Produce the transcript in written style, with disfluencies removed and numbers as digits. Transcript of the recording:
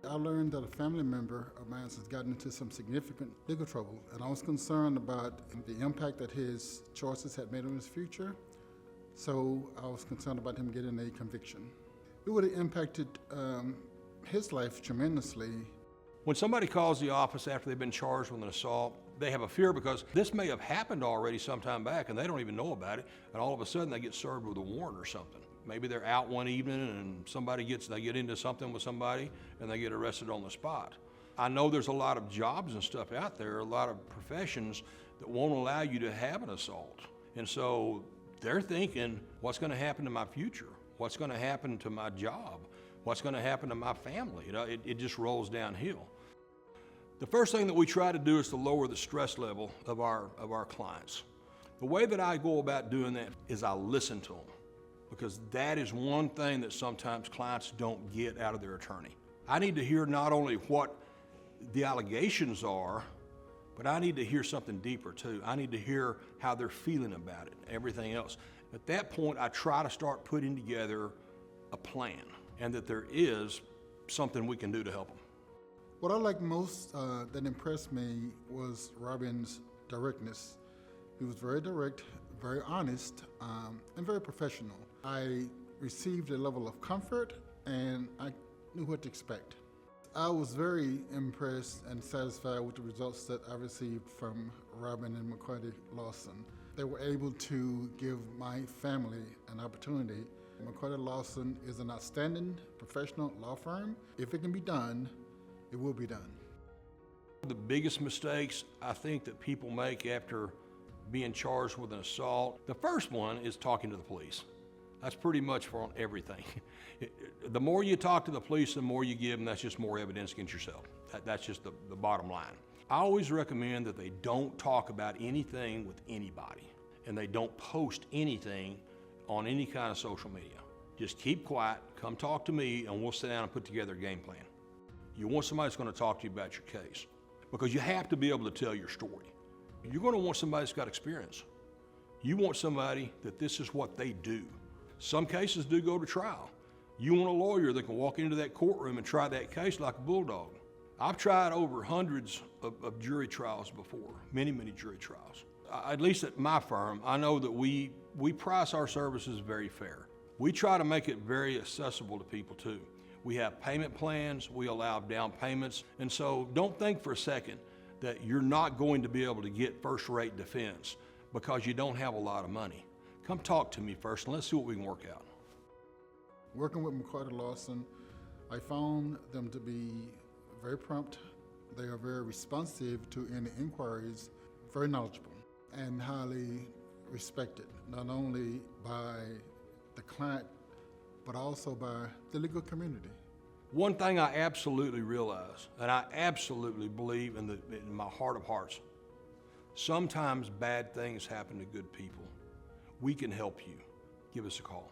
I learned that a family member of mine has gotten into some significant legal trouble, and I was concerned about the impact that his choices had made on his future. So I was concerned about him getting a conviction. It would have impacted his life tremendously. When somebody calls the office after they've been charged with an assault, they have a fear because this may have happened already some time back and they don't even know about it, and all of a sudden they get served with a warrant or something. Maybe they're out one evening and they get into something with somebody and they get arrested on the spot. I know there's a lot of jobs and stuff out there, a lot of professions that won't allow you to have an assault. And so they're thinking, what's going to happen to my future? What's going to happen to my job? What's going to happen to my family? You know, it just rolls downhill. The first thing that we try to do is to lower the stress level of our clients. The way that I go about doing that is I listen to them, because that is one thing that sometimes clients don't get out of their attorney. I need to hear not only what the allegations are, but I need to hear something deeper too. I need to hear how they're feeling about it, everything else. At that point, I try to start putting together a plan, and that there is something we can do to help them. What I liked most that impressed me was Robin's directness. He was very direct, very honest, and very professional. I received a level of comfort, and I knew what to expect. I was very impressed and satisfied with the results that I received from Robin and McCarty-Larson. They were able to give my family an opportunity. McCarty-Larson is an outstanding professional law firm. If it can be done, it will be done. The biggest mistakes I think that people make after being charged with an assault, the first one is talking to the police. That's pretty much for everything. The more you talk to the police, the more you give them, that's just more evidence against yourself. That's just the bottom line. I always recommend that they don't talk about anything with anybody, and they don't post anything on any kind of social media. Just keep quiet, come talk to me, and we'll sit down and put together a game plan. You want somebody that's going to talk to you about your case, because you have to be able to tell your story. You're going to want somebody that's got experience. You want somebody that this is what they do. Some cases do go to trial. You want a lawyer that can walk into that courtroom and try that case like a bulldog. I've tried over hundreds of jury trials before, many, many jury trials. At least at my firm, I know that we price our services very fair. We try to make it very accessible to people too. We have payment plans, we allow down payments, and so don't think for a second that you're not going to be able to get first-rate defense because you don't have a lot of money. Come talk to me first and let's see what we can work out. Working with McCarty-Larson, I found them to be very prompt. They are very responsive to any inquiries, very knowledgeable, and highly respected, not only by the client, but also by the legal community. One thing I absolutely realize, and I absolutely believe in my heart of hearts, sometimes bad things happen to good people. We can help you. Give us a call.